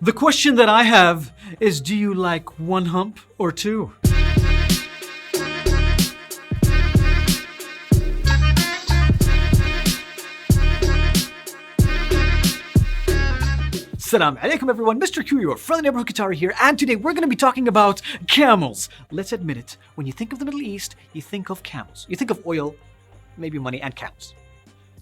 The question that I have is, do you like one hump or two? Assalamu alaikum everyone, Mr. Q, your friendly neighborhood Qatar here, and today we're going to be talking about camels. Let's admit it, when you think of the Middle East, you think of camels. You think of oil, maybe money, and camels.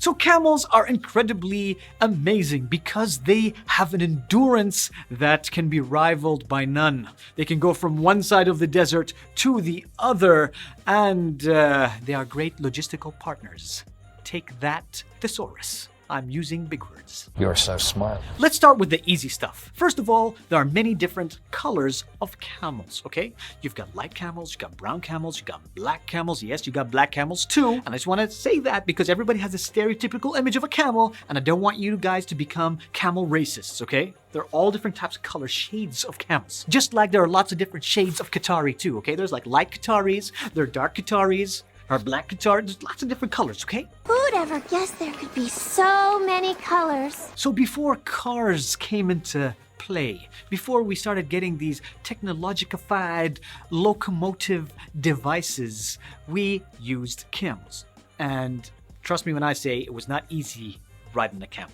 So camels are incredibly amazing because they have an endurance that can be rivaled by none. They can go from one side of the desert to the other, and they are great logistical partners. Take that, thesaurus. I'm using big words. You're so smart. Let's start with the easy stuff. First of all, there are many different colors of camels, okay? You've got light camels, you've got brown camels, you've got black camels. Yes, you got black camels too. And I just want to say that because everybody has a stereotypical image of a camel, and I don't want you guys to become camel racists, okay? They're all different types of color shades of camels. Just like there are lots of different shades of Qatari too, okay? There's like light Qataris, there are dark Qataris, or black Qatar, there's lots of different colors, okay? Who'd ever guess there could be so many colors? So before cars came into play, before we started getting these technologified locomotive devices, we used camels. And trust me when I say it was not easy riding a camel.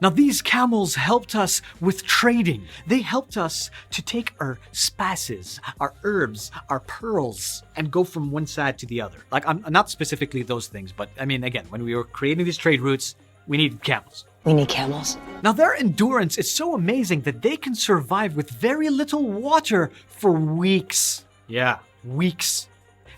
Now these camels helped us with trading. They helped us to take our spices, our herbs, our pearls, and go from one side to the other. Like, I'm not specifically those things, but I mean, again, when we were creating these trade routes, we needed camels. We need camels. Now their endurance is so amazing that they can survive with very little water for weeks. Yeah, weeks.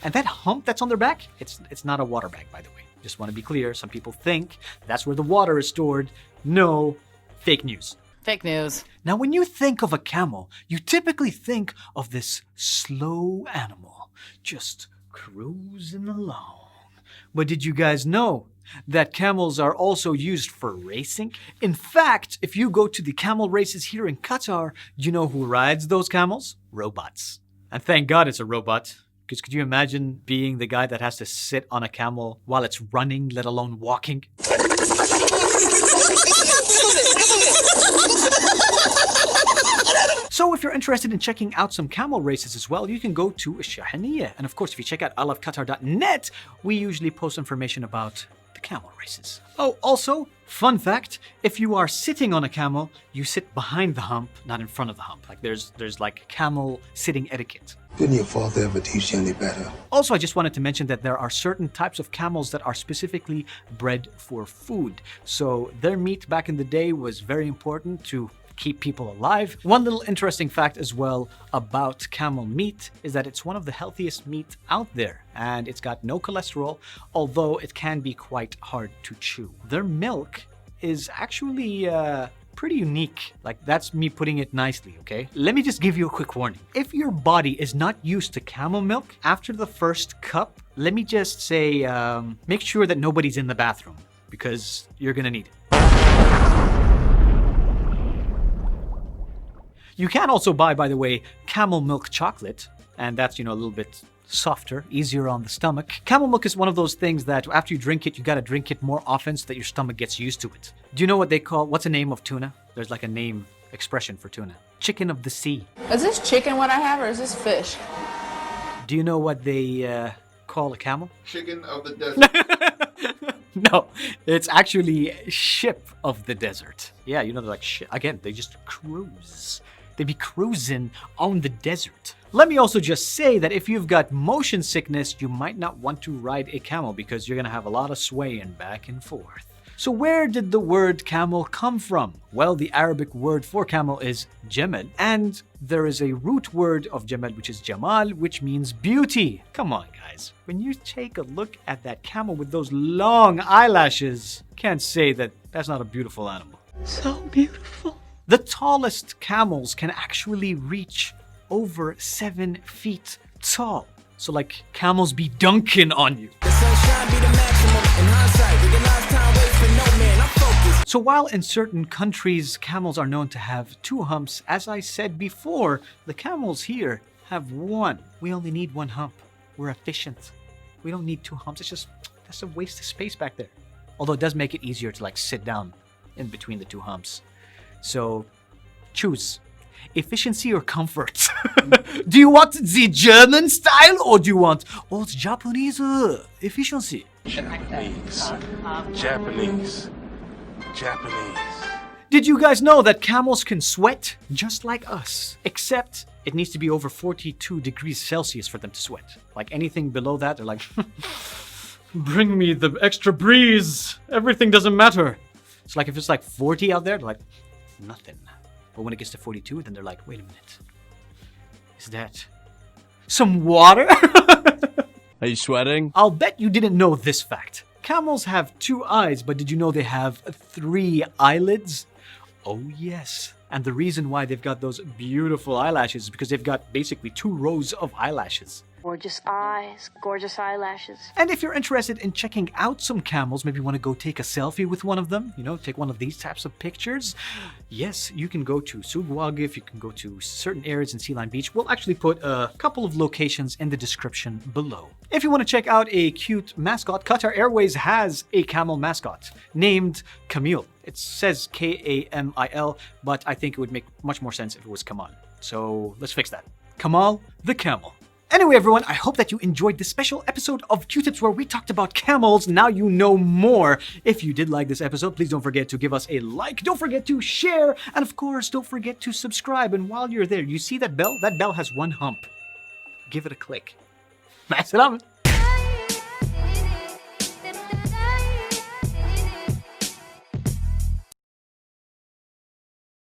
And that hump that's on their back, it's not a water bag, by the way. Just want to be clear, some people think that's where the water is stored. No, fake news. Fake news. Now, when you think of a camel, you typically think of this slow animal just cruising along. But did you guys know that camels are also used for racing? In fact, if you go to the camel races here in Qatar, you know who rides those camels? Robots. And thank God it's a robot. Because could you imagine being the guy that has to sit on a camel while it's running, let alone walking? So if you're interested in checking out some camel races as well, you can go to Shahaniya. And of course, if you check out iLoveQatar.net, we usually post information about the camel races. Oh, also, fun fact, if you are sitting on a camel, you sit behind the hump, not in front of the hump. Like there's like camel sitting etiquette. Didn't your father ever teach you any better? Also, I just wanted to mention that there are certain types of camels that are specifically bred for food. So their meat back in the day was very important to keep people alive. One little interesting fact as well about camel meat is that it's one of the healthiest meat out there, and it's got no cholesterol, although it can be quite hard to chew. Their milk is actually pretty unique. Like, that's me putting it nicely, okay? Let me just give you a quick warning. If your body is not used to camel milk, after the first cup, let me just say, make sure that nobody's in the bathroom, because you're gonna need it. You can also buy, by the way, camel milk chocolate, and that's, a little bit softer, easier on the stomach. Camel milk is one of those things that after you drink it, you gotta drink it more often so that your stomach gets used to it. Do you know what they call, what's the name of tuna? There's like a name, expression for tuna. Chicken of the sea. Is this chicken what I have, or is this fish? Do you know what they call a camel? Chicken of the desert. No, it's actually ship of the desert. Yeah, they're like shit. Again, they just cruise. They be cruising on the desert. Let me also just say that if you've got motion sickness, you might not want to ride a camel because you're gonna have a lot of swaying back and forth. So where did the word camel come from? Well, the Arabic word for camel is Jamel, and there is a root word of Jamel, which is Jamal, which means beauty. Come on, guys. When you take a look at that camel with those long eyelashes, can't say that that's not a beautiful animal. So beautiful. The tallest camels can actually reach over 7 feet tall. So like camels be dunking on you. So while in certain countries camels are known to have 2 humps, as I said before, the camels here have 1. We only need 1 hump. We're efficient. We don't need 2 humps. It's just That's a waste of space back there. Although it does make it easier to like sit down in between the two humps. So choose efficiency or comfort. Do you want the German style or do you want old Japanese efficiency? Japanese. Japanese. Japanese. Did you guys know that camels can sweat just like us? Except it needs to be over 42 degrees Celsius for them to sweat. Like anything below that, they're like, bring me the extra breeze. Everything doesn't matter. It's like if it's like 40 out there, they're like, nothing. But when it gets to 42, then they're like, wait a minute. Is that some water? Are you sweating? I'll bet you didn't know this fact. Camels have 2 eyes, but did you know they have 3 eyelids? Oh yes. And the reason why they've got those beautiful eyelashes is because they've got basically 2 rows of eyelashes. Gorgeous eyes, gorgeous eyelashes. And if you're interested in checking out some camels, maybe you want to go take a selfie with one of them, you know, take one of these types of pictures, yes, you can go to Sug Waqif, you can go to certain areas in Sea Lion Beach. We'll actually put a couple of locations in the description below. If you want to check out a cute mascot, Qatar Airways has a camel mascot named Camel. It says Kamil, but I think it would make much more sense if it was Kamal. So let's fix that. Kamal the camel. Anyway, everyone, I hope that you enjoyed this special episode of Qtips where we talked about camels. Now you know more. If you did like this episode, please don't forget to give us a like. Don't forget to share. And of course, don't forget to subscribe. And while you're there, you see that bell? That bell has 1 hump. Give it a click. Max it up.